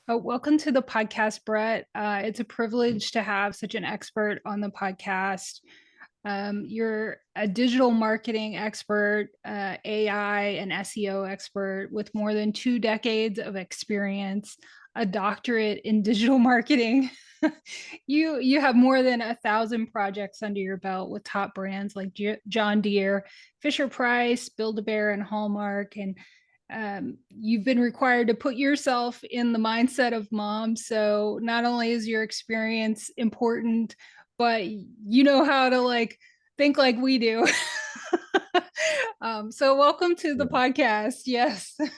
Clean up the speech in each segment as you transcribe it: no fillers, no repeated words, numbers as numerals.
Welcome to the podcast, Brett. It's a privilege to have such an expert on the podcast. You're a digital marketing expert, AI and SEO expert with more than 2 decades of experience, a doctorate in digital marketing. You have more than 1,000 projects under your belt with top brands like John Deere, Fisher Price, Build-A-Bear, and Hallmark, and you've been required to put yourself in the mindset of mom. So not only is your experience important, but you know how to think like we do. So welcome to the podcast. Yes. Thank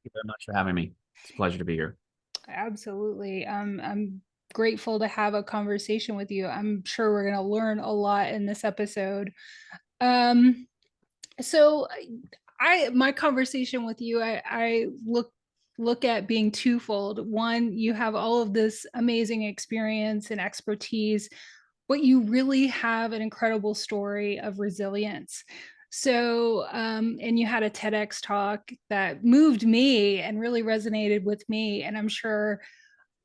you very much for having me. It's a pleasure to be here. Absolutely. I'm grateful to have a conversation with you. I'm sure we're going to learn a lot in this episode. Um, so my conversation with you, I look at being twofold. One, you have all of this amazing experience and expertise, but you really have an incredible story of resilience. So, and you had a TEDx talk that moved me and really resonated with me. And I'm sure,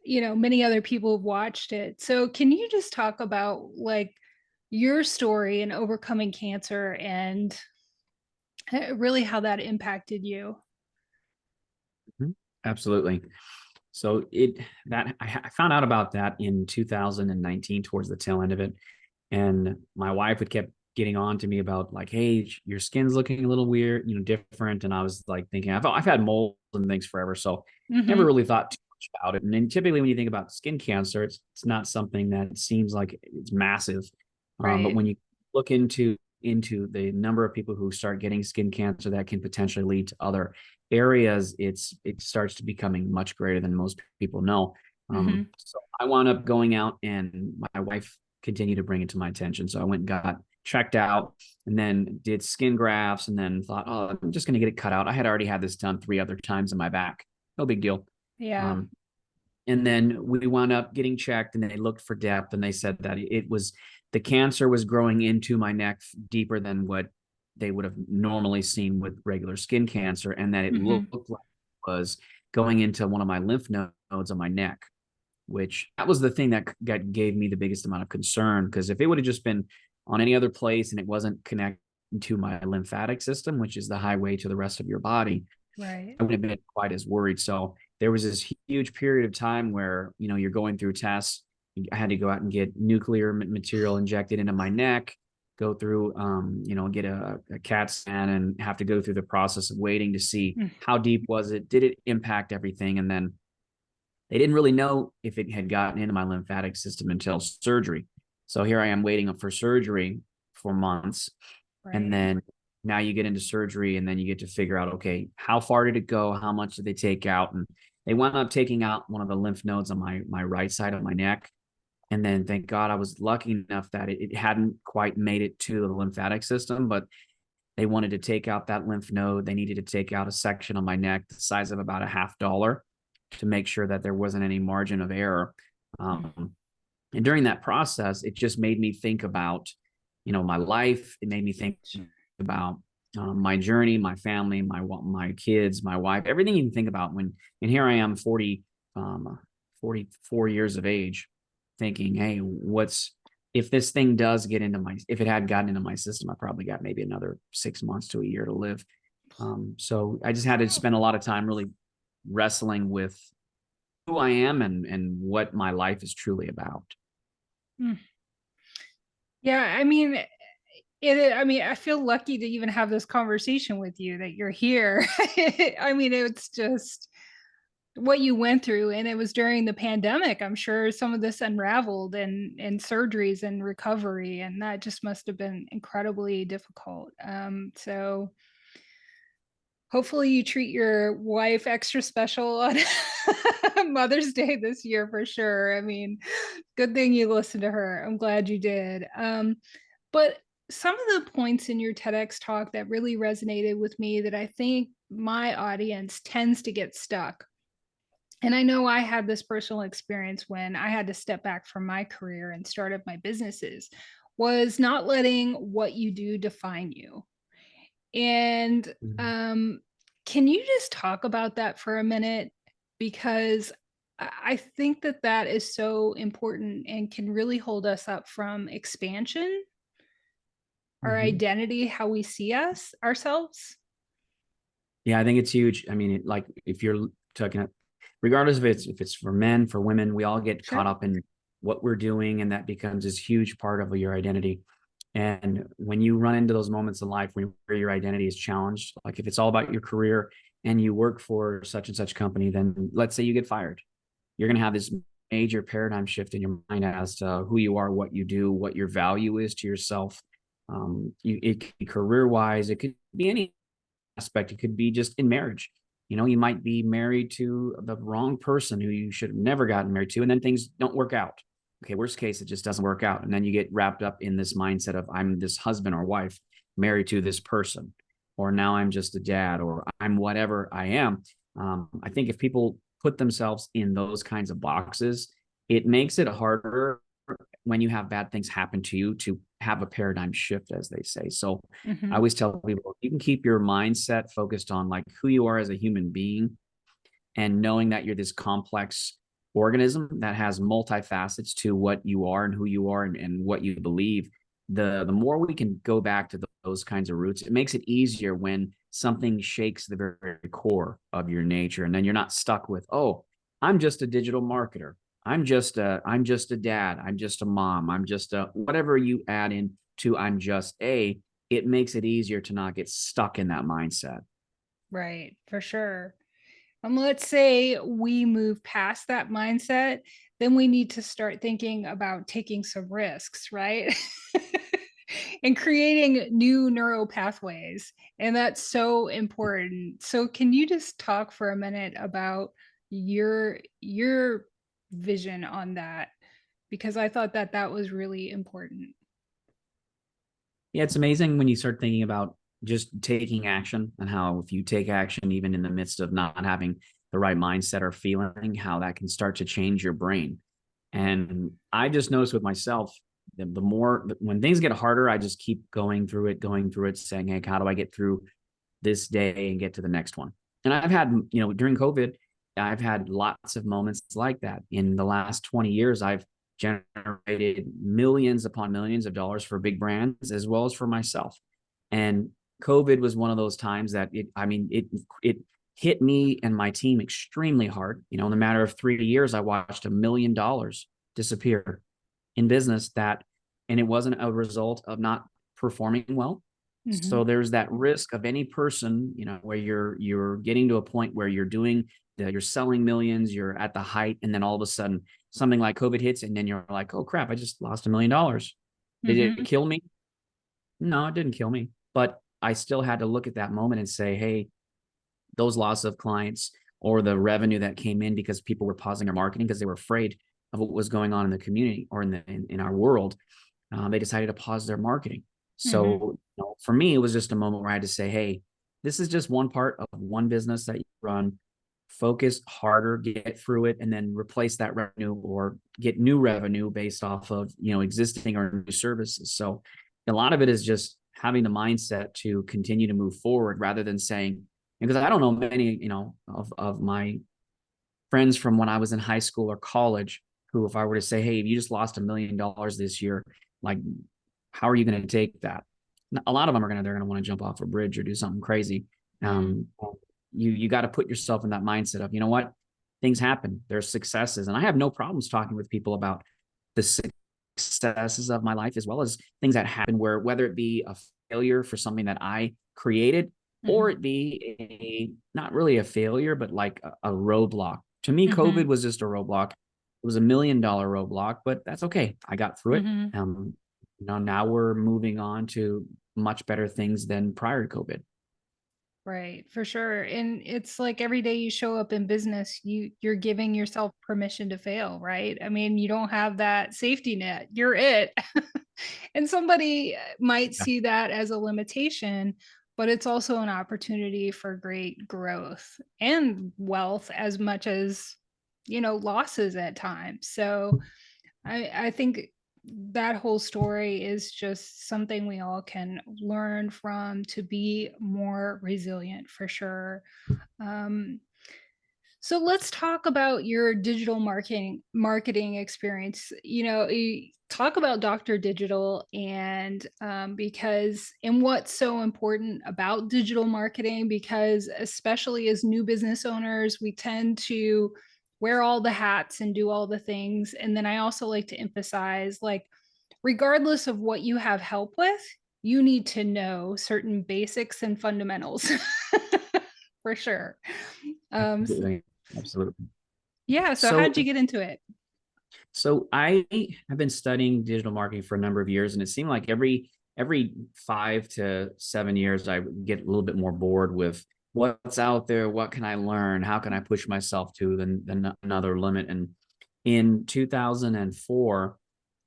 many other people have watched it. So can you just talk about your story in overcoming cancer and really how that impacted you? Absolutely. So I found out about that in 2019 towards the tail end of it. And my wife would kept getting on to me about like, hey, your skin's looking a little weird, different. And I was like thinking, I've had mold and things forever. So never really thought too much about it. And then typically when you think about skin cancer, it's not something that seems like it's massive. But Right. when you look into the number of people who start getting skin cancer that can potentially lead to other areas, it starts to becoming much greater than most people know. So I wound up going out, and my wife continued to bring it to my attention. So I went and got checked out, and then did skin grafts, and then thought, oh, I'm just going to get it cut out. I had already had this done 3 other times in my back. No big deal. Yeah. Um, and then we wound up getting checked, and they looked for depth, and they said that the cancer was growing into my neck deeper than what they would have normally seen with regular skin cancer, and that it looked like it was going into one of my lymph nodes on my neck, which that was the thing that gave me the biggest amount of concern. Because if it would have just been on any other place and it wasn't connected to my lymphatic system, which is the highway to the rest of your body, Right. I wouldn't have been quite as worried. So there was this huge period of time where, you're going through tests. I had to go out and get nuclear material injected into my neck, go through, get a CAT scan, and have to go through the process of waiting to see how deep was it, did it impact everything. And then they didn't really know if it had gotten into my lymphatic system until surgery. So here I am waiting for surgery for months. And Right. then now you get into surgery, and then you get to figure out, okay, how far did it go? How much did they take out? And they wound up taking out one of the lymph nodes on my right side of my neck. And then thank God I was lucky enough that it hadn't quite made it to the lymphatic system, but they wanted to take out that lymph node. They needed to take out a section of my neck the size of about $50 to make sure that there wasn't any margin of error. And during that process, it just made me think about, my life. It made me think about my journey, my family, my kids, my wife, everything you can think about and here I am 44 years of age thinking, hey, if this thing does if it had gotten into my system, I probably got maybe another 6 months to a year to live. So I just had to spend a lot of time really wrestling with who I am and what my life is truly about. Yeah, I feel lucky to even have this conversation with you, that you're here. It's just what you went through, and it was during the pandemic. I'm sure some of this unraveled and surgeries and recovery, and that just must have been incredibly difficult. So hopefully you treat your wife extra special on Mother's Day this year for sure. Good thing you listened to her. I'm glad you did. But some of the points in your TEDx talk that really resonated with me, that I think my audience tends to get stuck. And I know I had this personal experience when I had to step back from my career and start up my businesses, was not letting what you do define you. And can you just talk about that for a minute? because I think that that is so important and can really hold us up from expansion, our Mhm. identity, how we see ourselves. Yeah, I think it's huge. I mean, like if you're talking, regardless if it's for men, for women, we all get caught Sure. up in what we're doing, and that becomes this huge part of your identity. And when you run into those moments in life where your identity is challenged, like if it's all about your career and you work for such and such company, then let's say you get fired, you're going to have this major paradigm shift in your mind as to who you are, what you do, what your value is to yourself. It could be career wise, it could be any aspect. It could be just in marriage. You might be married to the wrong person who you should have never gotten married to, and then things don't work out. Okay, worst case, it just doesn't work out. And then you get wrapped up in this mindset of I'm this husband or wife married to this person, or now I'm just a dad, or I'm whatever I am. I think if people put themselves in those kinds of boxes, it makes it harder when you have bad things happen to you to have a paradigm shift, as they say. So I Mhm. always tell people you can keep your mindset focused on like who you are as a human being and knowing that you're this complex organism that has multifacets to what you are and who you are and what you believe. The more we can go back to those kinds of roots, it makes it easier when something shakes the very core of your nature, and then you're not stuck with, oh, I'm just a digital marketer, I'm just a dad, I'm just a mom, I'm just a whatever you add in to I'm just a. It makes it easier to not get stuck in that mindset. Right, for sure. Let's say we move past that mindset, then we need to start thinking about taking some risks, right? And creating new neural pathways. And that's so important. So can you just talk for a minute about your vision on that? Because I thought that that was really important. Yeah, it's amazing when you start thinking about just taking action and how if you take action, even in the midst of not having the right mindset or feeling, how that can start to change your brain. And I just noticed with myself, the more when things get harder, I just keep going through it, saying, hey, how do I get through this day and get to the next one? And I've had, during COVID, I've had lots of moments like that. In the last 20 years, I've generated millions upon millions of dollars for big brands as well as for myself. And COVID was one of those times that it hit me and my team extremely hard. In a matter of 3 years, I watched $1 million disappear in business and it wasn't a result of not performing well. Mhm. So there's that risk of any person, where you're getting to a point where you're selling millions, you're at the height, and then all of a sudden something like COVID hits, and then you're like, oh crap, I just lost $1 million. Did it Mhm. kill me? No, it didn't kill me. But I still had to look at that moment and say, hey, those loss of clients or the revenue that came in because people were pausing their marketing because they were afraid of what was going on in the community or in our world, they decided to pause their marketing. Mhm. So for me, it was just a moment where I had to say, hey, this is just one part of one business that you run. Focus harder, get through it, and then replace that revenue or get new revenue based off of existing or new services. So a lot of it is just having the mindset to continue to move forward rather than saying, because I don't know many of my friends from when I was in high school or college who, if I were to say, hey, you just lost $1 million this year, like, how are you going to take that? A lot of them they're going to want to jump off a bridge or do something crazy. Mm. Um, you got to put yourself in that mindset of, what, things happen. There's successes. And I have no problems talking with people about the successes of my life, as well as things that happen where, whether it be a failure for something that I created, or Mhm. it be not really a failure, but like a roadblock. To me, COVID Mhm. was just a roadblock. It was $1 million roadblock, but that's okay. I got through it. Mhm. Now we're moving on to much better things than prior to COVID. Right, for sure. And it's like every day you show up in business, you're giving yourself permission to fail, right? I mean, you don't have that safety net. You're it. And somebody might Yeah. see that as a limitation, but it's also an opportunity for great growth and wealth as much as, losses at times. So I think that whole story is just something we all can learn from to be more resilient for sure. Um, So let's talk about your digital marketing experience. Talk about Dr. Digital and because and what's so important about digital marketing, because especially as new business owners, we tend to wear all the hats and do all the things. And then I also like to emphasize, like, regardless of what you have help with, you need to know certain basics and fundamentals for sure. Um, Absolutely. Absolutely. yeah, so So how'd you get into it? So I have been studying digital marketing for a number of years, and it seemed like every 5 to 7 years, I would get a little bit more bored with what's out there, what can I learn, how can I push myself to another limit. And in 2004,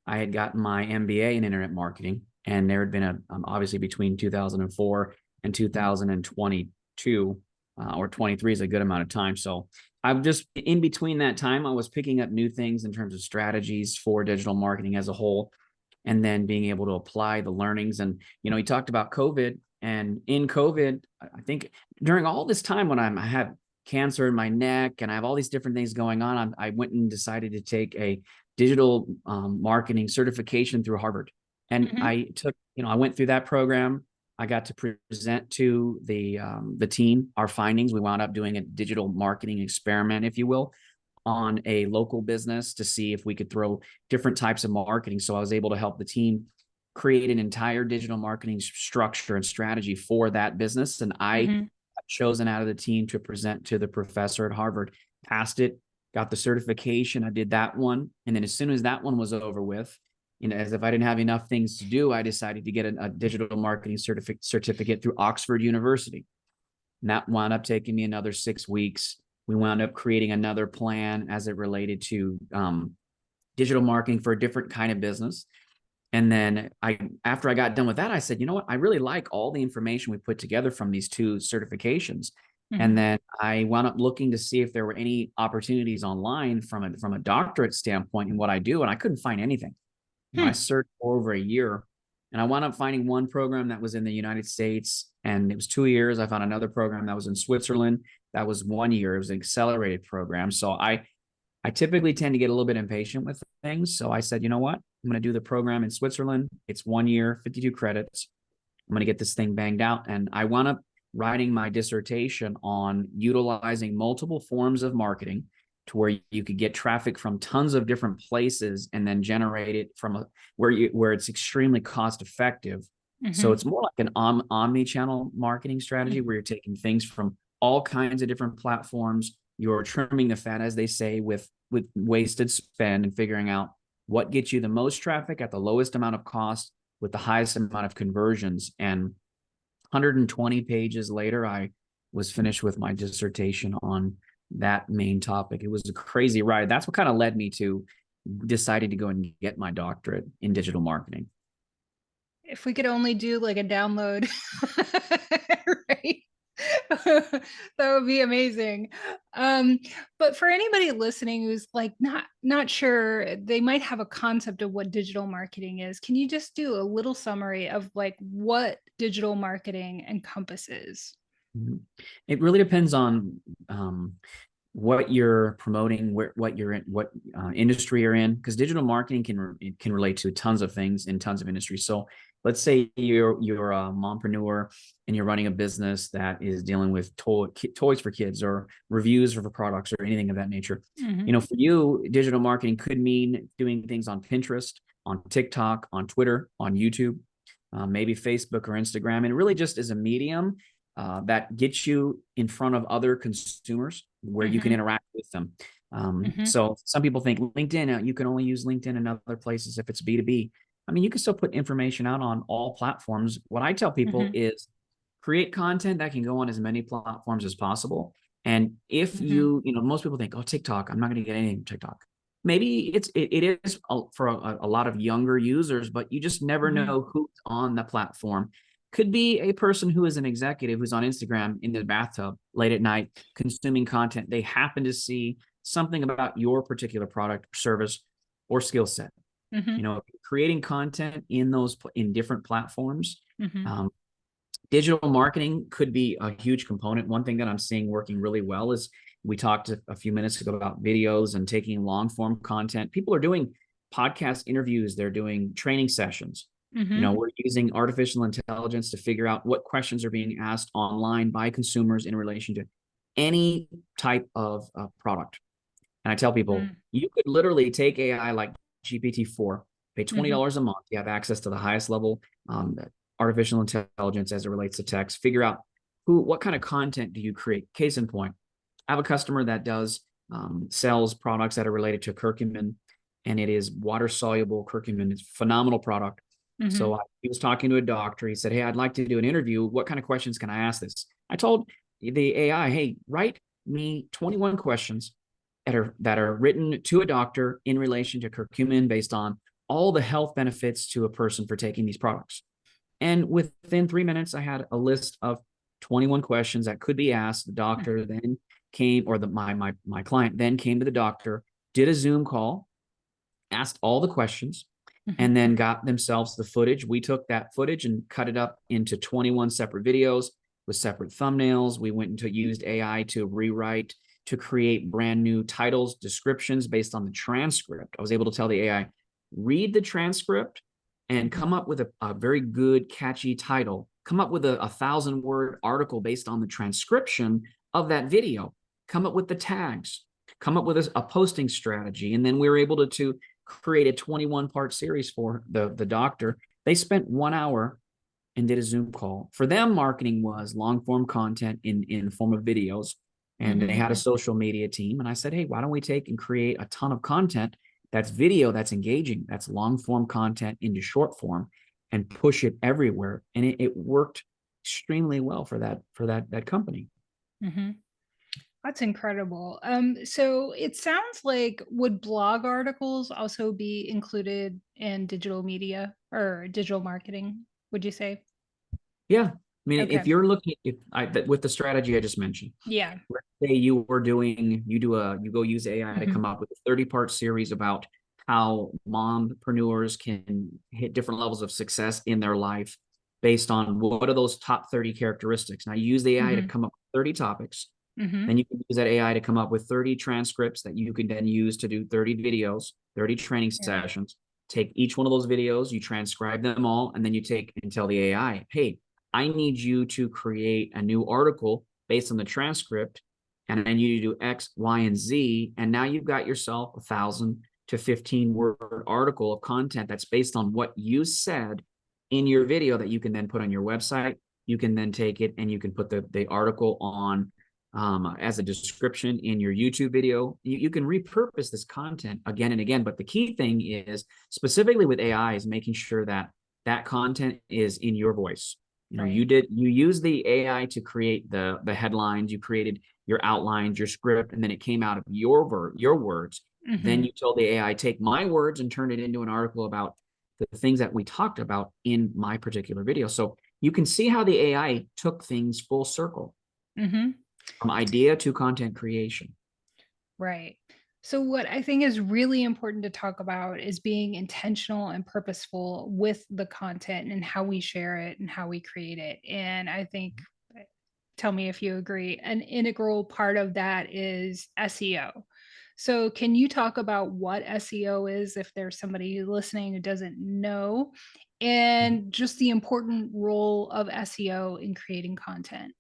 I had gotten my MBA in internet marketing, and there had been obviously between 2004 and 2022 or 23 is a good amount of time. So I'm just in between that time, I was picking up new things in terms of strategies for digital marketing as a whole, and then being able to apply the learnings. And, he talked about COVID, and in COVID, I think during all this time when I have cancer in my neck and I have all these different things going on, I went and decided to take a digital marketing certification through Harvard. And Mhm. I went through that program. I got to present to the team our findings. We wound up doing a digital marketing experiment, if you will, on a local business to see if we could throw different types of marketing. So I was able to help the team create an entire digital marketing structure and strategy for that business. And I Mhm. got chosen out of the team to present to the professor at Harvard, passed it, got the certification. I did that one. And then as soon as that one was over with, as if I didn't have enough things to do, I decided to get a digital marketing certificate through Oxford University. And that wound up taking me another 6 weeks. We wound up creating another plan as it related to digital marketing for a different kind of business. And then after I got done with that, I said, you know what? I really like all the information we put together from these two certifications. And Mhm. then I wound up looking to see if there were any opportunities online from a doctorate standpoint in what I do, and I couldn't find anything. I Hmm. searched for over a year, and I wound up finding one program that was in the United States, and it was 2 years. I found another program that was in Switzerland. That was 1 year. It was an accelerated program. So I typically tend to get a little bit impatient with things. So I said, you know what? I'm going to do the program in Switzerland. It's 1 year, 52 credits. I'm going to get this thing banged out. And I wound up writing my dissertation on utilizing multiple forms of marketing to where you could get traffic from tons of different places and then generate it from where it's extremely cost effective. So Mhm. it's more like an omni-channel marketing strategy Mhm. where you're taking things from all kinds of different platforms. You're trimming the fat, as they say, with wasted spend and figuring out what gets you the most traffic at the lowest amount of cost with the highest amount of conversions. And 120 pages later, I was finished with my dissertation on that main topic. It was a crazy ride. That's what kind of led me to deciding to go and get my doctorate in digital marketing. If we could only do like a download, right? That would be amazing. Um, but for anybody listening who's like not sure, they might have a concept of what digital marketing is. Can you just do a little summary of like what digital marketing encompasses? Mhm. It really depends on what you're promoting, what you're in, what industry you're in, because digital marketing can relate to tons of things in tons of industries. So let's say you're a mompreneur and you're running a business that is dealing with toys for kids or reviews for products or anything of that nature. Mhm. For you, digital marketing could mean doing things on Pinterest, on TikTok, on Twitter, on YouTube, maybe Facebook or Instagram, and it really just is a medium that gets you in front of other consumers where you can Mhm. interact with them. Mhm. So some people think LinkedIn, you can only use LinkedIn and other places if it's B2B. I mean, you can still put information out on all platforms. What I tell people Mhm. is create content that can go on as many platforms as possible. And if Mhm. most people think, oh, TikTok, I'm not going to get anything from TikTok. Maybe it is for a lot of younger users, but you just never Mhm. know who's on the platform. Could be a person who is an executive who's on Instagram in the bathtub late at night consuming content. They happen to see something about your particular product, service, or skill set. Mhm. Creating content in different platforms, Mhm. um, Digital marketing could be a huge component. One thing that I'm seeing working really well is we talked a few minutes ago about videos and taking long form content. People are doing podcast interviews. They're doing training sessions. Mm-hmm. We're using artificial intelligence to figure out what questions are being asked online by consumers in relation to any type of product. And I tell people, you could literally take AI like GPT-4, pay Mm-hmm. $20 a month. You have access to the highest level artificial intelligence as it relates to text. Figure out what kind of content do you create. Case in point, I have a customer that does sells products that are related to curcumin, and it is water soluble curcumin. It's a phenomenal product. Mm-hmm. So he was talking to a doctor. He said, "Hey, I'd like to do an interview. What kind of questions can I ask this?" I told the AI, "Hey, write me 21 questions that are written to a doctor in relation to curcumin based on all the health benefits to a person for taking these products." And within 3 minutes, I had a list of 21 questions that could be asked. The doctor then came, or my client then came to the doctor, did a Zoom call, asked all the questions, Mm-hmm. and then got themselves the footage. We took that footage and cut it up into 21 separate videos with separate thumbnails. We went into used AI to rewrite, to create brand new titles, descriptions based on the transcript. I was able to tell the AI, read the transcript and come up with a very good, catchy title. Come up with a 1,000-word article based on the transcription of that video. Come up with the tags. Come up with a posting strategy. And then we were able to create a 21-part series for the doctor. They spent 1 hour and did a Zoom call. For them, marketing was long-form content in the form of videos. And they had a social media team. And I said, "Hey, why don't we take and create a ton of content that's video, that's engaging, that's long-form content into short form, and push it everywhere?" And it worked extremely well for that company. Mm-hmm. That's incredible. So it sounds like, would blog articles also be included in digital media or digital marketing, would you say? Yeah. I mean, Okay. if you're looking with the strategy I just mentioned, Yeah. let's say you go use AI to Mm-hmm. come up with a 30-part series about how mompreneurs can hit different levels of success in their life based on what are those top 30 characteristics. Now, you use the AI to Mm-hmm. come up with 30 topics. Mm-hmm. Then you can use that AI to come up with 30 transcripts that you can then use to do 30 videos, 30 training Yeah. sessions. Take each one of those videos, you transcribe them all, and then you take and tell the AI, "Hey, I need you to create a new article based on the transcript, and then you do X, Y, and Z." And now you've got yourself 1,000 to 15-word article of content that's based on what you said in your video that you can then put on your website. You can then take it and you can put the article on as a description in your YouTube video. You can repurpose this content again and again. But the key thing is, specifically with AI, is making sure that that content is in your voice. Right. You use the AI to create the headlines, you created your outlines, your script, and then it came out of your words. Then Mm-hmm. you told the AI, take my words and turn it into an article about the things that we talked about in my particular video. So you can see how the AI took things full circle Mm-hmm. from idea to content creation. Right. So, what I think is really important to talk about is being intentional and purposeful with the content and how we share it and how we create it. And I think, tell me if you agree, an integral part of that is SEO. So, can you talk about what SEO is if there's somebody listening who doesn't know, and just the important role of SEO in creating content?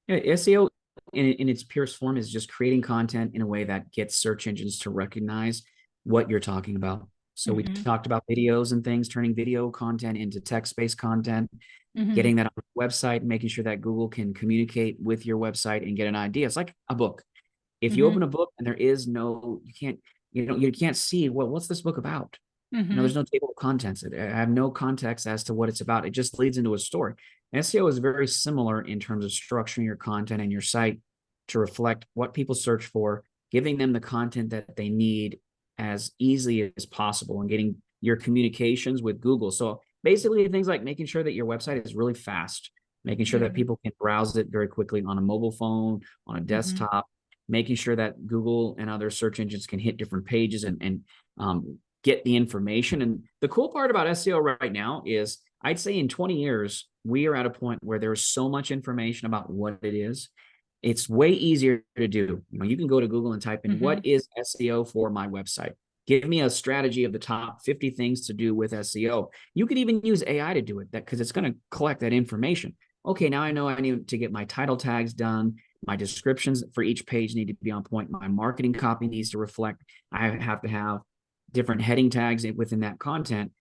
Yeah, SEO in its purest form is just creating content in a way that gets search engines to recognize what you're talking about. So we Hmm. talked about videos and things, turning video content into text-based content, Hmm. getting that on the website, making sure that Google can communicate with your website and get an idea. It's like a book. If you Hmm. open a book and there is no, you can't see, well, what's this book about? There's Hmm. no table of contents. I have no context as to what it's about. It just leads into a story. SEO is very similar in terms of structuring your content and your site to reflect what people search for, giving them the content that they need as easily as possible, and getting your communications with Google. So basically, things like making sure that your website is really fast, making sure that Hmm. people can browse it very quickly on a mobile phone, on a Hmm. desktop, making sure that Google and other search engines can hit different pages and get the information. And the cool part about SEO right now is, I'd say in 20 years, we are at a point where there's so much information about what it is. It's way easier to do. You can go to Google and type in, what is SEO for my website? Give me a strategy of the top 50 things to do with SEO. You could even use AI to do it, because it's going to collect that information. Okay, now I know I need to get my title tags done. My descriptions for each page need to be on point. My marketing copy needs to reflect. I have to have different heading tags within that content.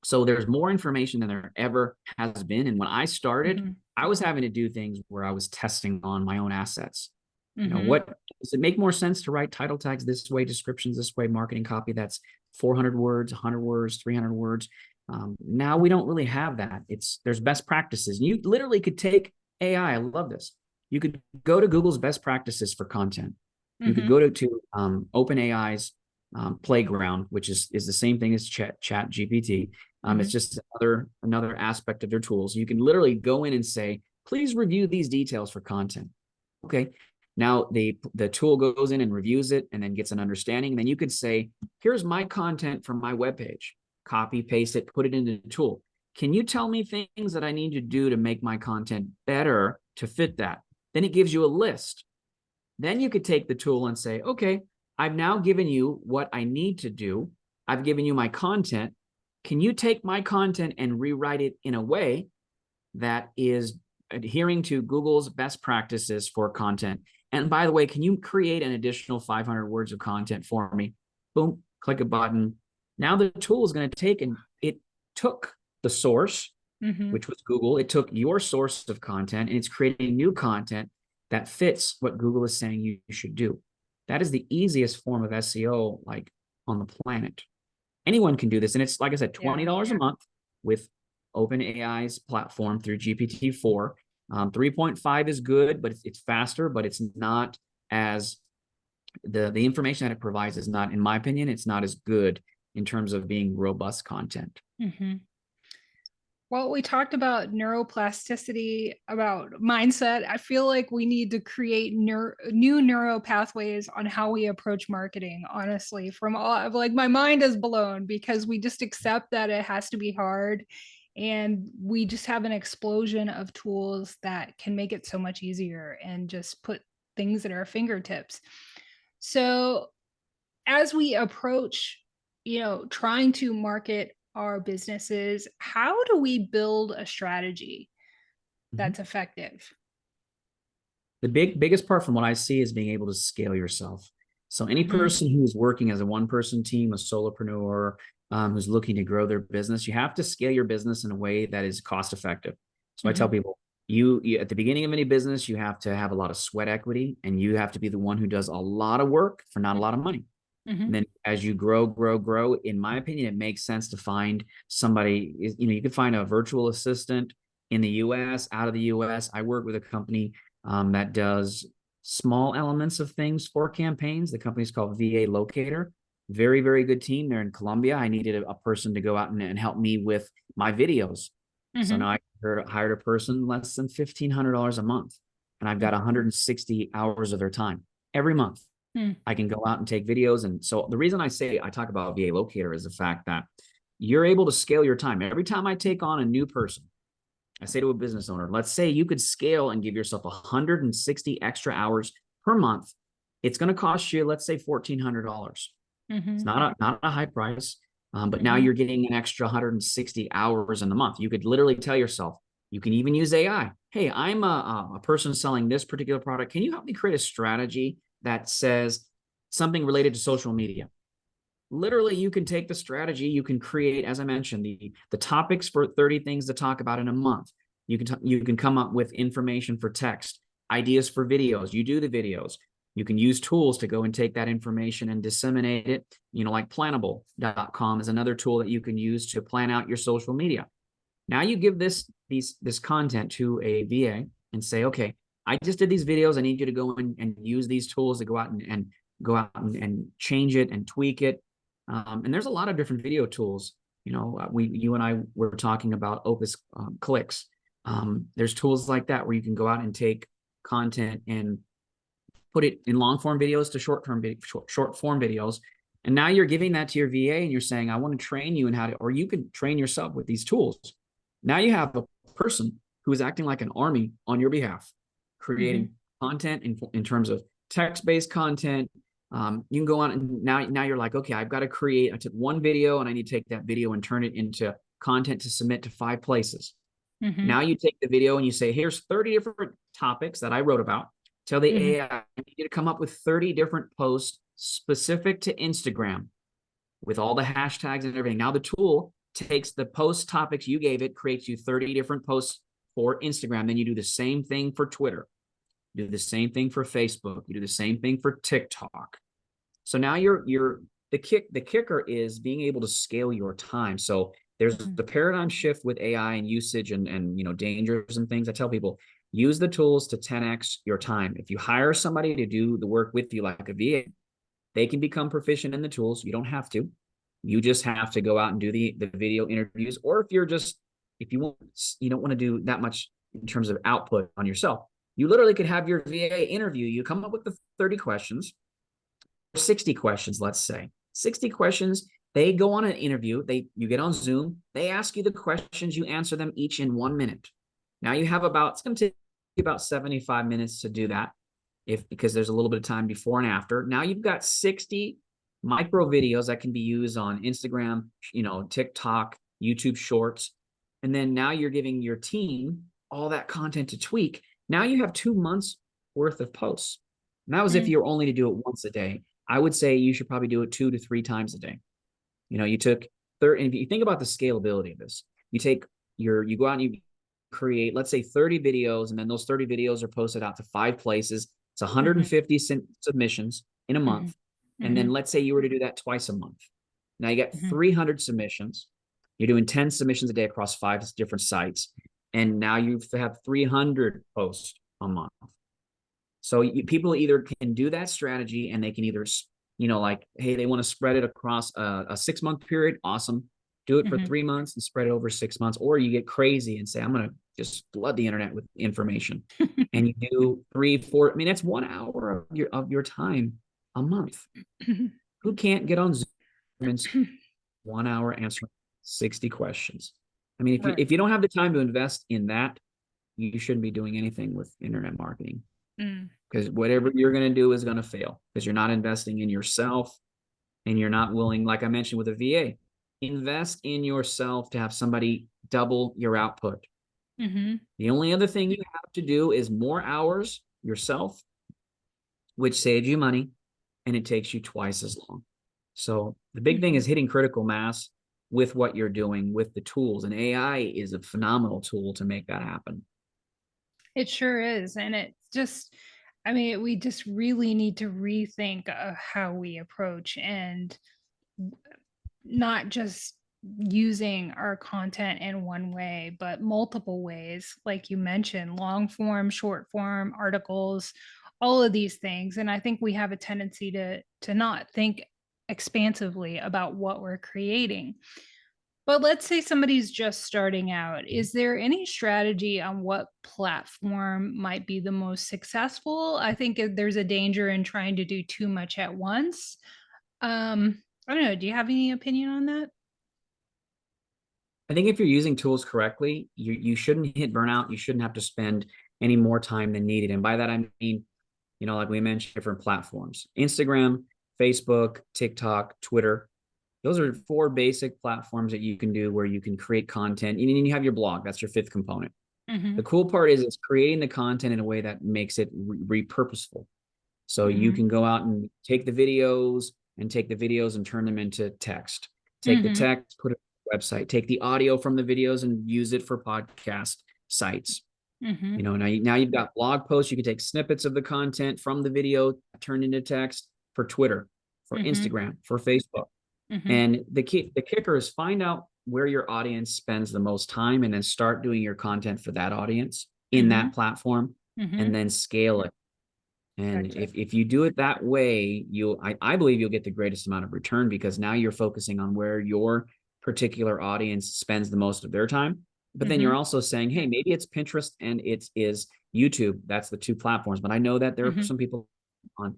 So there's more information than there ever has been. And when I started, I was having to do things where I was testing on my own assets. What does it make more sense to write title tags this way, descriptions this way, marketing copy that's 400 words, 100 words, 300 words. Now we don't really have that. There's best practices. You literally could take AI. I love this. You could go to Google's best practices for content. You could go to OpenAI's Playground, which is the same thing as Chat GPT. It's just another aspect of their tools. You can literally go in and say, please review these details for content. Okay. Now the tool goes in and reviews it and then gets an understanding. And then you could say, here's my content from my webpage. Copy, paste it, put it into the tool. Can you tell me things that I need to do to make my content better to fit that? Then it gives you a list. Then you could take the tool and say, okay, I've now given you what I need to do. I've given you my content. Can you take my content and rewrite it in a way that is adhering to Google's best practices for content? And by the way, can you create an additional 500 words of content for me? Boom, click a button. Now the tool is going to take, and it took the source, which was Google. It took your source of content, and it's creating new content that fits what Google is saying you should do. That is the easiest form of SEO like on the planet. Anyone can do this. And it's, like I said, $20 a month with OpenAI's platform through GPT-4. 3.5 is good, but it's faster, but it's not as, the information that it provides is not, in my opinion, it's not as good in terms of being robust content. Well, we talked about neuroplasticity, about mindset. I feel like we need to create new neural pathways on how we approach marketing, honestly, from all, like, my mind is blown because we just accept that it has to be hard. And we just have an explosion of tools that can make it so much easier and just put things at our fingertips. So as we approach, trying to market our businesses, how do we build a strategy that's effective? The biggest part from what I see is being able to scale yourself. So any person who's working as a one-person team, a solopreneur, who's looking to grow their business, you have to scale your business in a way that is cost effective. So I tell people, you at the beginning of any business, you have to have a lot of sweat equity, and you have to be the one who does a lot of work for not a lot of money. And then as you grow, in my opinion, it makes sense to find somebody, you could find a virtual assistant in the US, out of the US. I work with a company that does small elements of things for campaigns. The company's called VA Locator. Very, very good team. They're in Colombia. I needed a person to go out and help me with my videos. So now I hired a person less than $1,500 a month. And I've got 160 hours of their time every month. I can go out and take videos. And so the reason I talk about VA Locator is the fact that you're able to scale your time. Every time I take on a new person, I say to a business owner, let's say you could scale and give yourself 160 extra hours per month. It's going to cost you, let's say, $1,400. It's not a high price, but now you're getting an extra 160 hours in the month. You could literally tell yourself, you can even use AI. Hey, I'm a person selling this particular product. Can you help me create a strategy that says something related to social media? Literally, you can take the strategy, you can create, as I mentioned, the topics for 30 things to talk about in a month. You can come up with information for text, ideas for videos. You do the videos. You can use tools to go and take that information and disseminate it. Like Plannable.com is another tool that you can use to plan out your social media. Now you give this content to a VA and say, okay, I just did these videos. I need you to go and use these tools to go out and change it and tweak it. And there's a lot of different video tools. You and I were talking about Opus Clicks. There's tools like that where you can go out and take content and put it in long form videos to short form videos. And now you're giving that to your VA and you're saying, I want to train you in or you can train yourself with these tools. Now you have a person who is acting like an army on your behalf, creating content in terms of text-based content. You can go on and now you're like, okay, I've got to create, I took one video and I need to take that video and turn it into content to submit to 5 places. Now you take the video and you say, here's 30 different topics that I wrote about. Tell the AI, I need you to come up with 30 different posts specific to Instagram with all the hashtags and everything. Now the tool takes the post topics you gave it, creates you 30 different posts for Instagram. Then you do the same thing for Twitter. You do the same thing for Facebook. You do the same thing for TikTok. So now the kicker is being able to scale your time. So there's the paradigm shift with AI and usage and dangers and things. I tell people, use the tools to 10x your time. If you hire somebody to do the work with you like a VA, they can become proficient in the tools. You don't have to. You just have to go out and do the video interviews. Or if you don't want to do that much in terms of output on yourself, you literally could have your VA interview. You come up with the 30 questions, 60 questions, let's say. 60 questions. They go on an interview. You get on Zoom. They ask you the questions. You answer them each in 1 minute. Now you have it's going to take you about 75 minutes to do that, because there's a little bit of time before and after. Now you've got 60 micro videos that can be used on Instagram, TikTok, YouTube Shorts. And then now you're giving your team all that content to tweak. Now you have 2 months worth of posts. And that was if you're only to do it once a day. I would say you should probably do it 2 to 3 times a day. You took 30, and if you think about the scalability of this, you go out and you create, let's say 30 videos, and then those 30 videos are posted out to 5 places. It's 150 submissions in a month. And then let's say you were to do that twice a month. Now you got 300 submissions. You're doing 10 submissions a day across 5 different sites. And now you have 300 posts a month. So people either can do that strategy, and they can either, hey, they want to spread it across a 6-month period. Awesome. Do it for 3 months and spread it over 6 months. Or you get crazy and say, I'm going to just flood the internet with information. And you do 3, 4, that's 1 hour of your time a month. Who can't get on Zoom and spend 1 hour answering 60 questions? If you don't have the time to invest in that, you shouldn't be doing anything with internet marketing. Because whatever you're going to do is going to fail, because you're not investing in yourself, and you're not willing, like I mentioned with a VA, invest in yourself to have somebody double your output. The only other thing you have to do is more hours yourself, which saves you money, and it takes you twice as long. So the big thing is hitting critical mass with what you're doing with the tools, and AI is a phenomenal tool to make that happen. It sure is. And it's just, we just really need to rethink how we approach, and not just using our content in one way, but multiple ways, like you mentioned, long form, short form, articles, all of these things. And I think we have a tendency to not think expansively about what we're creating. But let's say somebody's just starting out. Is there any strategy on what platform might be the most successful? I think there's a danger in trying to do too much at once. I don't know. Do you have any opinion on that? I think if you're using tools correctly, you shouldn't hit burnout. You shouldn't have to spend any more time than needed. And by that, I mean, like we mentioned, different platforms: Instagram, Facebook, TikTok, Twitter. Those are 4 basic platforms that you can do where you can create content. And then you have your blog. That's your 5th component. The cool part is it's creating the content in a way that makes it repurposeful. So you can go out and take the videos and turn them into text. Take the text, put it on the website. Take the audio from the videos and use it for podcast sites. Now you've got blog posts. You can take snippets of the content from the video, turn into text for Twitter, for Instagram, for Facebook. And the kicker is find out where your audience spends the most time, and then start doing your content for that audience in that platform, and then scale it. And Gotcha. if you do it that way, I believe you'll get the greatest amount of return, because now you're focusing on where your particular audience spends the most of their time. But then you're also saying, hey, maybe it's Pinterest and it is YouTube. That's the 2 platforms. But I know that there are some people on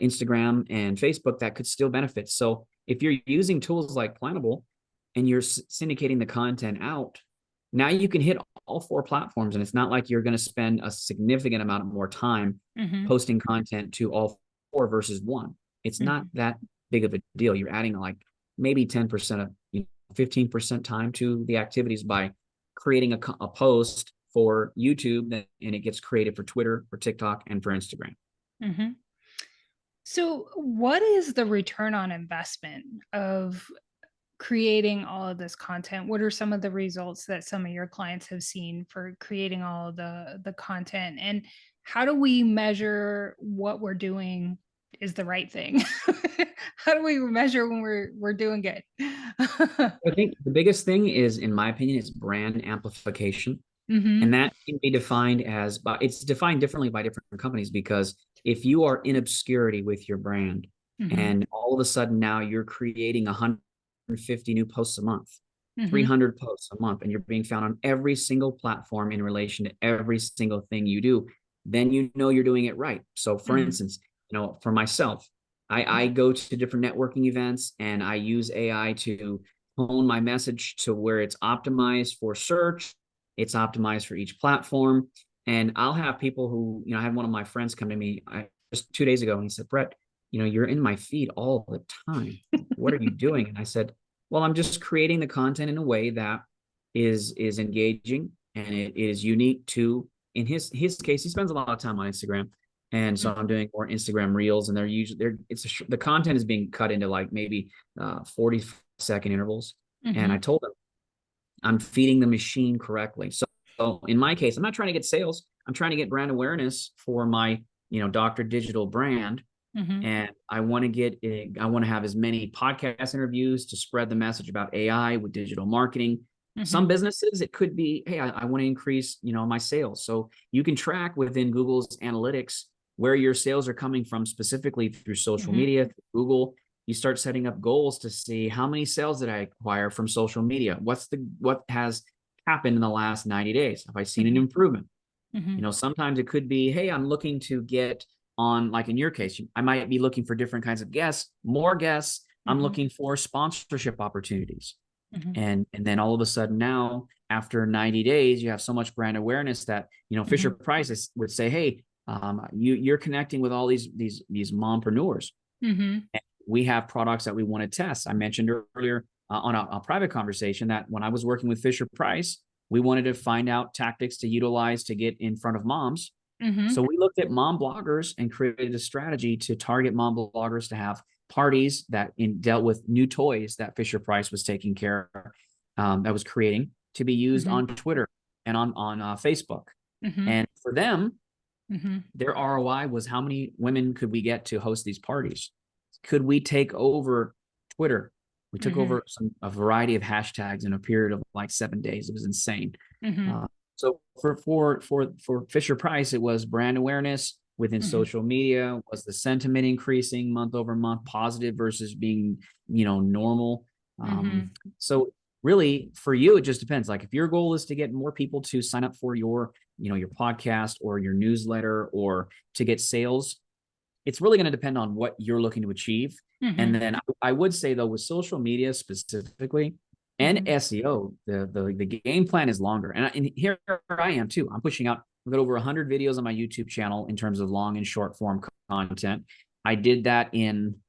Instagram and Facebook that could still benefit. So if you're using tools like Plannable and you're syndicating the content out, now you can hit all four platforms. And it's not like you're going to spend a significant amount more time Mm-hmm. posting content to all four versus one. It's not Mm-hmm. that big of a deal. You're adding like maybe 10% of, 15% time to the activities by creating a post for YouTube, and it gets created for Twitter, for TikTok, and for Instagram. Mm-hmm. So, what is the return on investment of creating all of this content? What are some of the results that some of your clients have seen for creating all of the content? And how do we measure what we're doing is the right thing? How do we measure when we're doing good? I think the biggest thing is, in my opinion, is brand amplification. And Mhm. that can be defined as, but it's defined differently by different companies, because if you are in obscurity with your brand Mhm. and all of a sudden now you're creating 150 new posts a month, Mhm. 300 posts a month, and you're being found on every single platform in relation to every single thing you do, then you know you're doing it right. So for Mhm. instance, for myself, I go to different networking events and I use AI to hone my message to where it's optimized for search, it's optimized for each platform. And I'll have people who, I had one of my friends come to me just 2 days ago, and he said, Brett, you're in my feed all the time. What are you doing? And I said, well, I'm just creating the content in a way that is engaging, and it is unique to, in his case, he spends a lot of time on Instagram. And so I'm doing more Instagram reels, and the content is being cut into like maybe 40-second intervals. And I Mhm. told him, I'm feeding the machine correctly. So in my case, I'm not trying to get sales. I'm trying to get brand awareness for my, Dr. Digital brand. Mhm. And I want to have as many podcast interviews to spread the message about AI with digital marketing. Some Mhm. businesses, it could be, hey, I want to increase, my sales. So you can track within Google's analytics where your sales are coming from, specifically through social Mhm. media, through Google. You start setting up goals to see how many sales did I acquire from social media? What has happened in the last 90 days? Have I seen an Mhm. improvement? Mhm. Sometimes it could be, hey, I'm looking to get on, like in your case, I might be looking for different kinds of guests, more guests. I'm Mhm. looking for sponsorship opportunities. Mhm. And then all of a sudden now, after 90 days, you have so much brand awareness that, Fisher Mhm. Price would say, hey, you're connecting with all these mompreneurs. Mhm. And we have products that we want to test. I mentioned earlier on a private conversation that when I was working with Fisher Price, we wanted to find out tactics to utilize to get in front of moms. So Mhm. we looked at mom bloggers and created a strategy to target mom bloggers to have parties that dealt with new toys that Fisher Price was taking care of, that was creating to be used Mhm. on Twitter and on Facebook. Mhm. And for them, Mhm. their ROI was, how many women could we get to host these parties? Could we take over Twitter? We took Mhm. over a variety of hashtags in a period of like 7 days. It was insane. Mhm. So for Fisher Price, it was brand awareness within Mhm. social media. Was the sentiment increasing month over month, positive versus being, normal? Um, Mhm. so really, for you, it just depends. Like if your goal is to get more people to sign up for your podcast or your newsletter, or to get sales, it's really going to depend on what you're looking to achieve. And Mhm. then I would say, though, with social media specifically and Mhm. SEO, the game plan is longer. And here I am too. I'm pushing out, I've got over 100 videos on my YouTube channel in terms of long and short form content. I did that in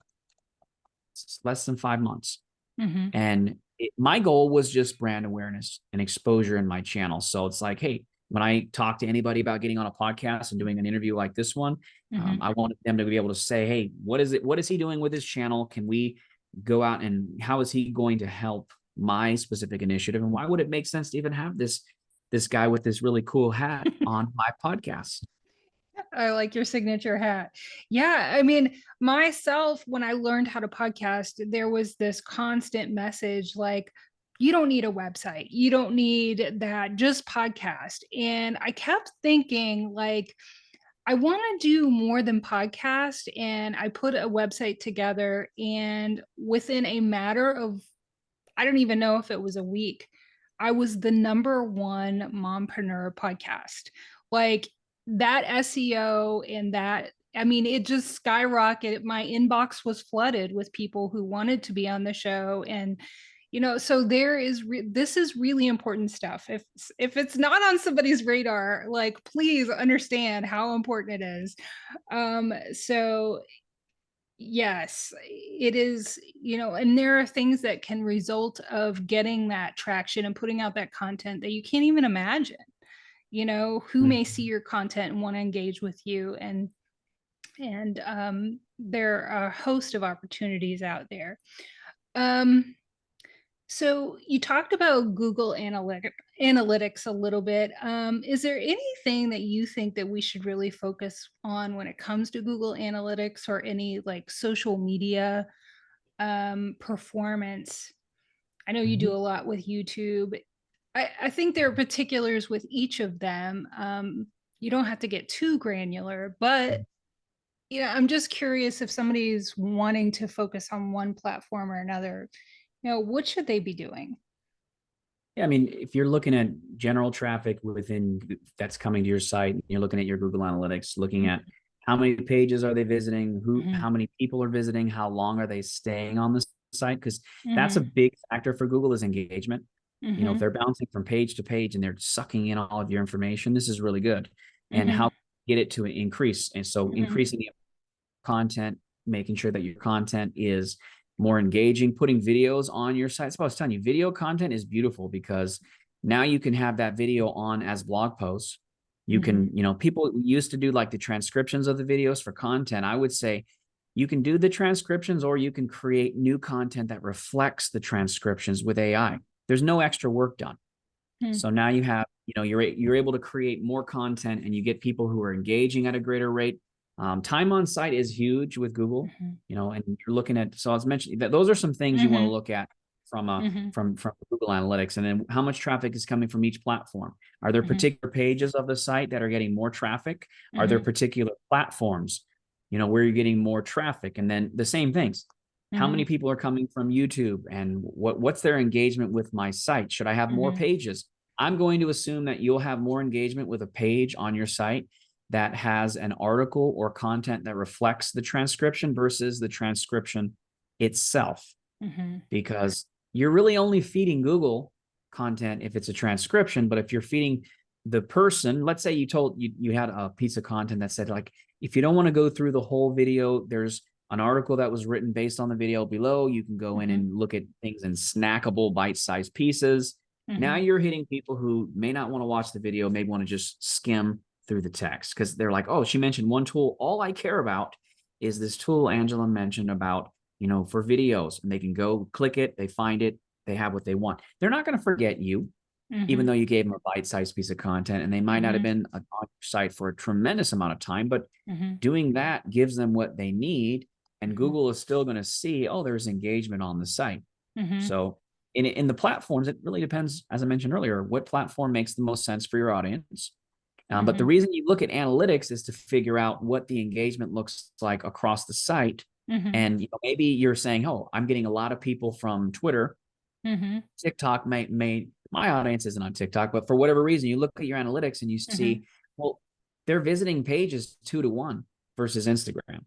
less than 5 months. Mhm. And my goal was just brand awareness and exposure in my channel. So it's like, hey, when I talk to anybody about getting on a podcast and doing an interview like this one, Mhm. I wanted them to be able to say, hey, what is it? What is he doing with his channel? Can we go out, and how is he going to help my specific initiative? And why would it make sense to even have this guy with this really cool hat on my podcast? I like your signature hat. Yeah, I mean, myself, when I learned how to podcast, there was this constant message like, you don't need a website. You don't need that, just podcast. And I kept thinking, like, I want to do more than podcast. And I put a website together, and within a matter of, I don't even know if it was a week, I was the number one mompreneur podcast. Like that SEO and that, I mean, it just skyrocketed. My inbox was flooded with people who wanted to be on the show. And So this is really important stuff. If it's not on somebody's radar, like, please understand how important it is. So yes, it is, and there are things that can result of getting that traction and putting out that content that you can't even imagine. Who may see Mhm. your content and want to engage with you, and there are a host of opportunities out there. Um, so you talked about Google Analytics a little bit. Is there anything that you think that we should really focus on when it comes to Google Analytics, or any like social media performance? I know you do Mhm. a lot with YouTube. I think there are particulars with each of them. You don't have to get too granular, but I'm just curious, if somebody's wanting to focus on one platform or another, what should they be doing? Yeah, I mean, if you're looking at general traffic that's coming to your site, you're looking at your Google Analytics, looking at how many pages are they visiting, Mhm, how many people are visiting, how long are they staying on the site, because that's a mhm, big factor for Google is engagement. If mhm, they're bouncing from page to page and they're sucking in all of your information, this is really good. And mhm, how get it to increase? And so mhm, increasing the content, making sure that your content is more engaging, putting videos on your site. That's what I was telling you. Video content is beautiful because now you can have that video on as blog posts. You mhm, can, people used to do like the transcriptions of the videos for content. I would say you can do the transcriptions or you can create new content that reflects the transcriptions with AI. There's no extra work done. mhm, So now you have, you're able to create more content and you get people who are engaging at a greater rate. Time on site is huge with Google, mhm, and you're looking at, so I was mentioning that those are some things you want to mhm, look at from mhm, from Google Analytics, and then how much traffic is coming from each platform. Are there mhm, particular pages of the site that are getting more traffic? Are there mhm, particular platforms, where you're getting more traffic? And then the same things. How many mhm, people are coming from YouTube, and what's their engagement with my site? Should I have more mhm, pages? I'm going to assume that you'll have more engagement with a page on your site that has an article or content that reflects the transcription versus the transcription itself, mhm, because you're really only feeding Google content if it's a transcription. But if you're feeding the person, let's say you had a piece of content that said, like, if you don't want to go through the whole video, there's an article that was written based on the video below. You can go in mhm, and look at things in snackable bite-sized pieces. Now mhm, you're hitting people who may not want to watch the video, maybe want to just skim through the text because they're like, oh, she mentioned one tool. All I care about is this tool Angela mentioned about, for videos, and they can go click it, they find it, they have what they want. They're not going to forget you, even mhm, though you gave them a bite-sized piece of content, and they might not have mhm, been on your site for a tremendous amount of time, but mhm, doing that gives them what they need, and mhm, Google is still going to see, oh, there's engagement on the site. mhm, So in the platforms, it really depends, as I mentioned earlier, what platform makes the most sense for your audience. But the mhm, reason you look at analytics is to figure out what the engagement looks like across the site. mhm, And maybe you're saying, oh, I'm getting a lot of people from Twitter. mhm, TikTok may my audience isn't on TikTok, but for whatever reason, you look at your analytics and you mhm, see, well, they're visiting pages 2 to 1 versus Instagram,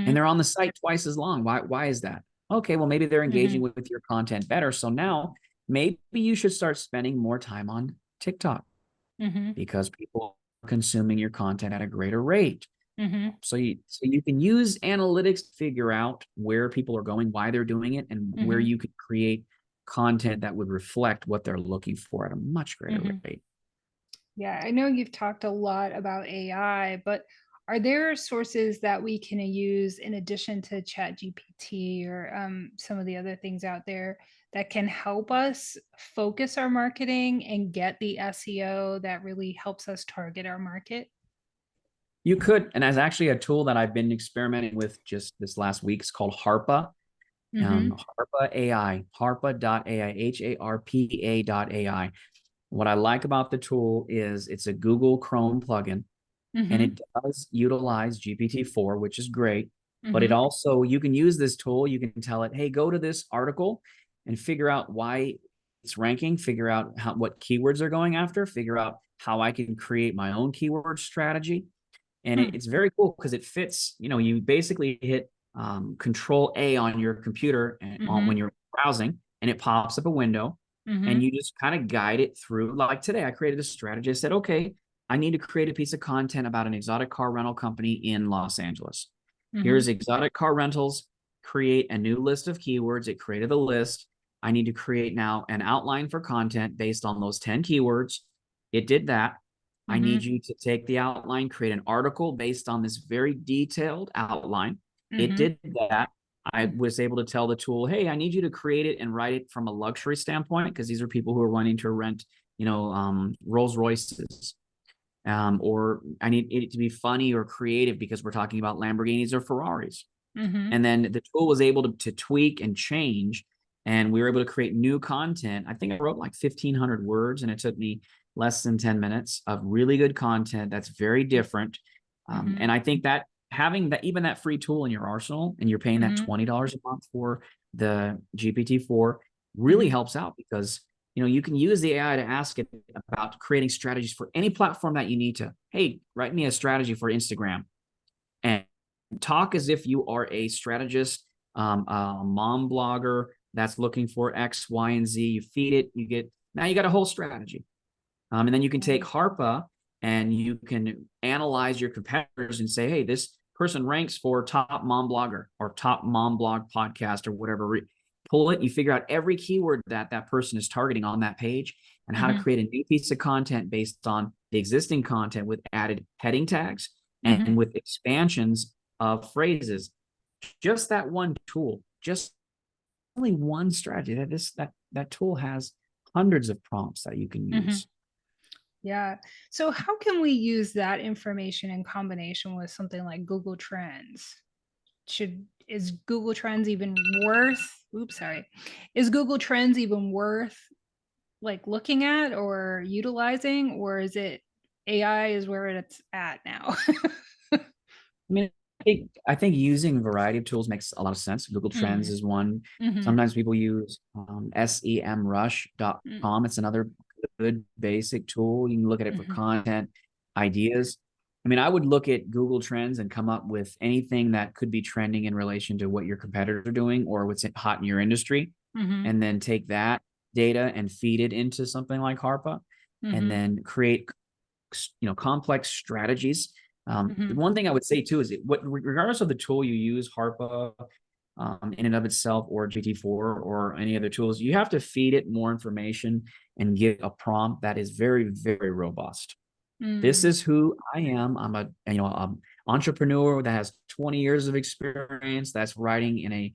and mhm, they're on the site twice as long. Why is that? Okay, well, maybe they're engaging mhm, with your content better. So now maybe you should start spending more time on TikTok mhm, because people are consuming your content at a greater rate. mhm, So you can use analytics to figure out where people are going, why they're doing it, and where mhm, you could create content that would reflect what they're looking for at a much greater mhm. rate. Yeah, I know you've talked a lot about AI, but are there sources that we can use in addition to ChatGPT, or some of the other things out there, that can help us focus our marketing and get the SEO that really helps us target our market? You could, and as actually a tool that I've been experimenting with just this last week, it's called Harpa. Mm-hmm. Harpa AI, harpa.ai, HARPA.ai. What I like about the tool is it's a Google Chrome plugin, and Mm-hmm. it does utilize GPT-4, which is great. But it Mm-hmm. also, you can use this tool. You can tell it, hey, go to this article and figure out why it's ranking, figure out what keywords are going after, figure out how I can create my own keyword strategy. And Hmm. it's very cool because it fits, you basically hit Control A on your computer and when Mm-hmm. you're browsing, and it pops up a window, and Mhm. you just kind of guide it through. Like today, I created a strategy. I said, okay, I need to create a piece of content about an exotic car rental company in Los Angeles. Here's Mhm. exotic car rentals. Create a new list of keywords. It created a list. I need to create now an outline for content based on those 10 keywords. It did that. I need Mhm. you to take the outline, create an article based on this very detailed outline. It Mhm. did that. I was able to tell the tool, hey, I need you to create it and write it from a luxury standpoint, because these are people who are wanting to rent, Rolls Royces. Or I need it to be funny or creative because we're talking about Lamborghinis or Ferraris. Mhm. And then the tool was able to tweak and change, and we were able to create new content. I think I wrote like 1,500 words, and it took me less than 10 minutes of really good content that's very different. And Mhm. I think that having that, even that free tool in your arsenal, and you're paying that Mhm. $20 a month for the GPT-4, really Mhm. helps out, because you can use the AI to ask it about creating strategies for any platform that you need to. Hey, write me a strategy for Instagram, and talk as if you are a strategist, a mom blogger that's looking for X, Y, and Z. You feed it, now you got a whole strategy. And then you can take Right. Harpa and you can analyze your competitors and say, hey, this person ranks for top mom blogger or top mom blog podcast or whatever. Pull it, you figure out every keyword that that person is targeting on that page, and how to Mhm. create a new piece of content based on the existing content with added heading tags and Mhm. with expansions of phrases. Just that one tool, just only one strategy. That tool has hundreds of prompts that you can Mhm. use. Yeah. So how can we use that information in combination with something like Google Trends? Should is Google Trends even worth oops, sorry. Is Google Trends even worth like looking at or utilizing, or is it AI is where it's at now? I mean, I think using a variety of tools makes a lot of sense. Google Trends Mhm. is one. Mhm. Sometimes people use Mm. semrush.com. It's another good basic tool. You can look at it for Mhm. content ideas. I mean, I would look at Google Trends and come up with anything that could be trending in relation to what your competitors are doing or what's hot in your industry, Mhm. and then take that data and feed it into something like Harpa, and Mhm. then create complex strategies. The Mhm. one thing I would say too is regardless of the tool you use, Harpa in and of itself, or GT4 or any other tools, you have to feed it more information and give a prompt that is very, very robust. This Mm. is who I am. I'm a entrepreneur that has 20 years of experience, that's writing in a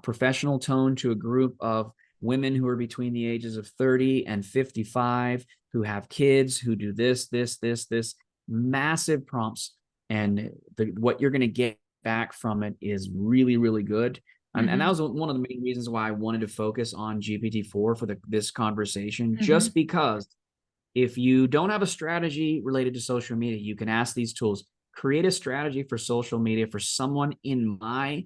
professional tone to a group of women who are between the ages of 30 and 55, who have kids, who do this, massive prompts. And what you're going to get back from it is really, really good. And that Mhm. was one of the main reasons why I wanted to focus on GPT-4 for this conversation, just Mhm. because if you don't have a strategy related to social media, you can ask these tools, create a strategy for social media for someone in my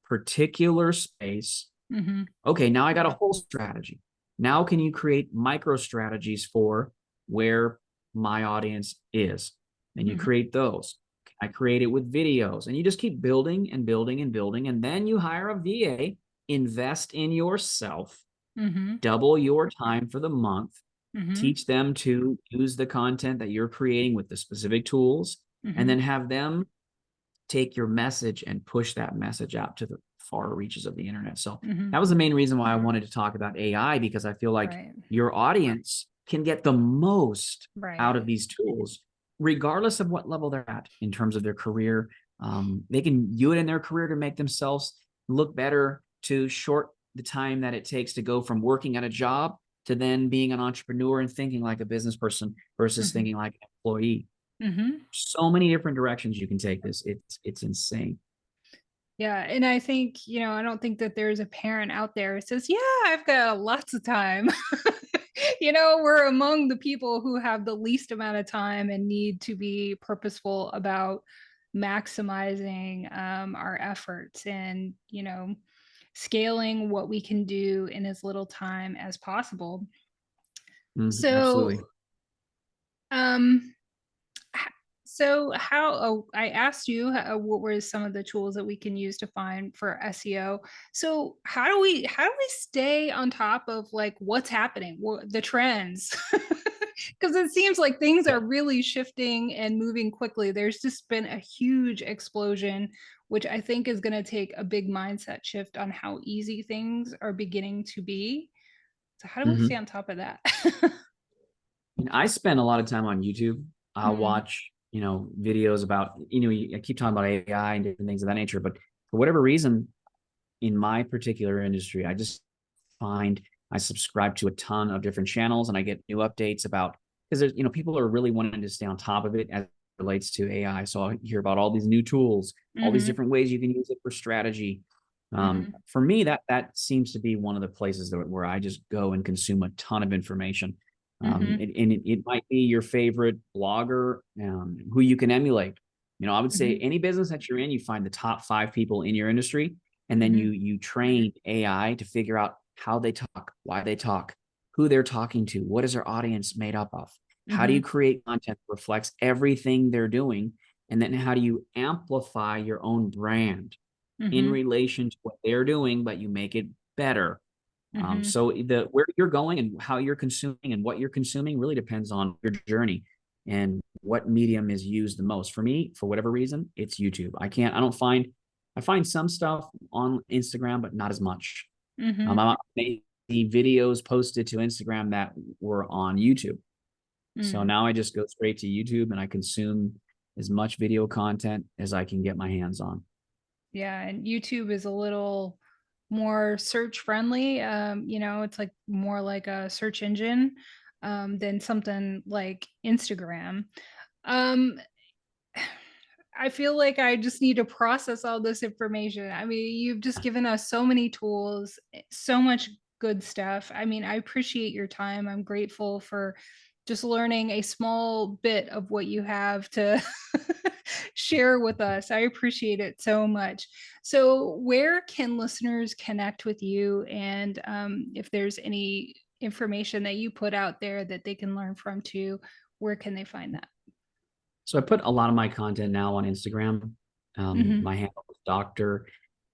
particular space. Mhm. Okay, now I got a whole strategy. Now, can you create micro strategies for where my audience is? And you Mhm. create those. I create it with videos, and you just keep building and building and building. And then you hire a VA, invest in yourself, Mhm. double your time for the month, Mhm. teach them to use the content that you're creating with the specific tools, and Mhm. then have them take your message and push that message out to the far reaches of the internet. So that Mhm. was the main reason why I wanted to talk about AI, because I feel like Right. your audience can get the most out Right. of these tools, regardless of what level they're at in terms of their career. They can use it in their career to make themselves look better, to short the time that it takes to go from working at a job to then being an entrepreneur and thinking like a business person versus Mhm. thinking like an employee. Mhm. So many different directions you can take this. It's insane. Yeah, and I think, I don't think that there's a parent out there who says, "Yeah, I've got lots of time." We're among the people who have the least amount of time and need to be purposeful about maximizing our efforts and, scaling what we can do in as little time as possible. Mhm, So, absolutely. um, h- So I asked you what were some of the tools that we can use to find for SEO. So how do we stay on top of like what's happening, the trends? Because it seems like things Yeah. are really shifting and moving quickly. There's just been a huge explosion, which I think is going to take a big mindset shift on how easy things are beginning to be. So how do we stay Mhm. on top of that? And I spend a lot of time on YouTube. I'll Mm, watch, videos about, I keep talking about AI and different things of that nature, but for whatever reason, in my particular industry, I just find I subscribe to a ton of different channels and I get new updates about because there's, people are really wanting to stay on top of it as it relates to AI. So I hear about all these new tools, all these mhm, different ways you can use it for strategy. mhm, For me, that seems to be one of the places where I just go and consume a ton of information. mhm, It might be your favorite blogger who you can emulate. I would say mhm, any business that you're in, you find the top 5 people in your industry, and then mhm, you train AI to figure out how they talk, why they talk, who they're talking to, what is their audience made up of, how do you mhm, create content that reflects everything they're doing, and then how do you amplify your own brand in mhm, relation to what they're doing, but you make it better. mhm, So the where you're going and how you're consuming and what you're consuming really depends on your journey and what medium is used the most. For me, for whatever reason, it's YouTube. I find some stuff on Instagram, but not as much. mhm, I made the videos posted to Instagram that were on YouTube. So mm. now I just go straight to YouTube and I consume as much video content as I can get my hands on. Yeah, and YouTube is a little more search friendly. It's like more like a search engine than something like Instagram. Um, I feel like I just need to process all this information. I mean, you've just given us so many tools, so much good stuff. I mean, I appreciate your time. I'm grateful for just learning a small bit of what you have to share with us. I appreciate it so much. So, where can listeners connect with you? And if there's any information that you put out there that they can learn from too, where can they find that? So I put a lot of my content now on Instagram. Hmm. My handle is Dr.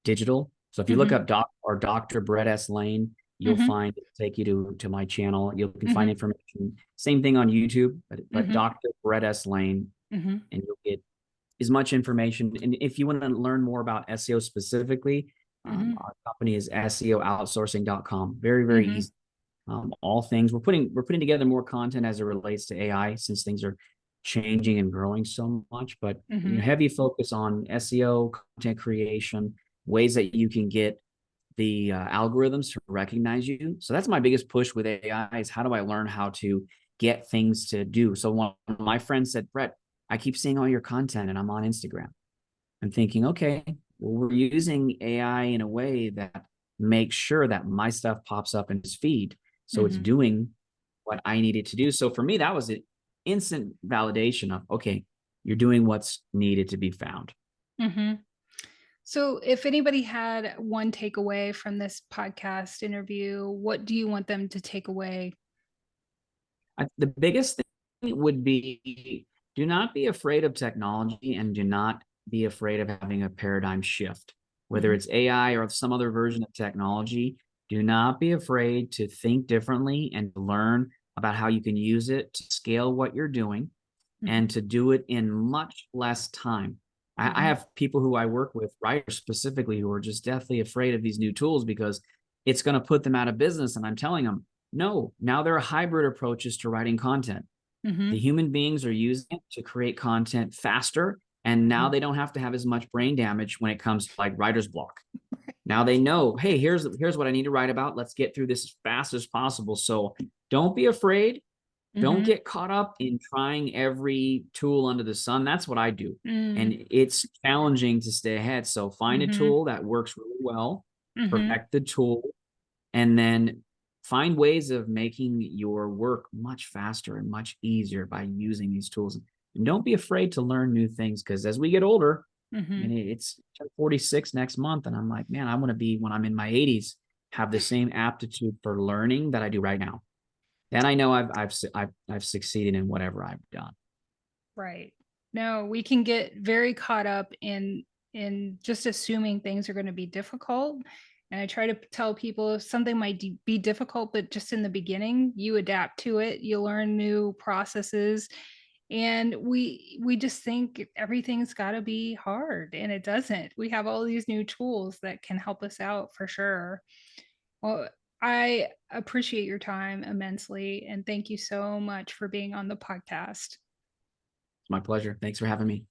Digital. So if you look Hmm. up Dr. Brett S. Lane, you'll Hmm. find take you to my channel. You can find Mhm, information. Same thing on YouTube, but mhm, Dr. Brett S. Lane, mhm, and you'll get as much information. And if you want to learn more about SEO specifically, mhm, our company is SEOoutsourcing.com. Very, very mhm, easy. All things we're putting together more content as it relates to AI since things are changing and growing so much. But mhm, heavy focus on SEO, content creation, ways that you can get the algorithms to recognize you. So that's my biggest push with AI is how do I learn how to get things to do. So one of my friends said, Brett, I keep seeing all your content and I'm on Instagram. I'm thinking, okay, well, we're using AI in a way that makes sure that my stuff pops up in his feed. So it's mhm, doing what I needed to do. So for me, that was an instant validation of, okay, you're doing what's needed to be found. mhm. So, if anybody had one takeaway from this podcast interview, what do you want them to take away? The biggest thing would be do not be afraid of technology and do not be afraid of having a paradigm shift, whether Mhm, it's AI or some other version of technology. Do not be afraid to think differently and learn about how you can use it to scale what you're doing mhm, and to do it in much less time. I mhm, have people who I work with, writers specifically, who are just deathly afraid of these new tools because it's going to put them out of business. And I'm telling them, no, now there are hybrid approaches to writing content. The mhm, human beings are using it to create content faster. And now mhm. they don't have to have as much brain damage when it comes to like writer's block. Now they know, hey, here's what I need to write about. Let's get through this as fast as possible. So don't be afraid. Don't Mhm, get caught up in trying every tool under the sun. That's what I do. mm, And it's challenging to stay ahead. So find a mhm, tool that works really well, mhm, perfect the tool, and then find ways of making your work much faster and much easier by using these tools. And don't be afraid to learn new things because as we get older, I mhm. mean, it's 46 next month, and I'm like, man, I want to be when I'm in my 80s, have the same aptitude for learning that I do right now. Then I know I've succeeded in whatever I've done. Right. No, we can get very caught up in just assuming things are going to be difficult. And I try to tell people if something might be difficult, but just in the beginning, you adapt to it, you learn new processes, and we just think everything's got to be hard, and it doesn't. We have all these new tools that can help us out for sure. Well, I appreciate your time immensely, and thank you so much for being on the podcast. It's my pleasure. Thanks for having me.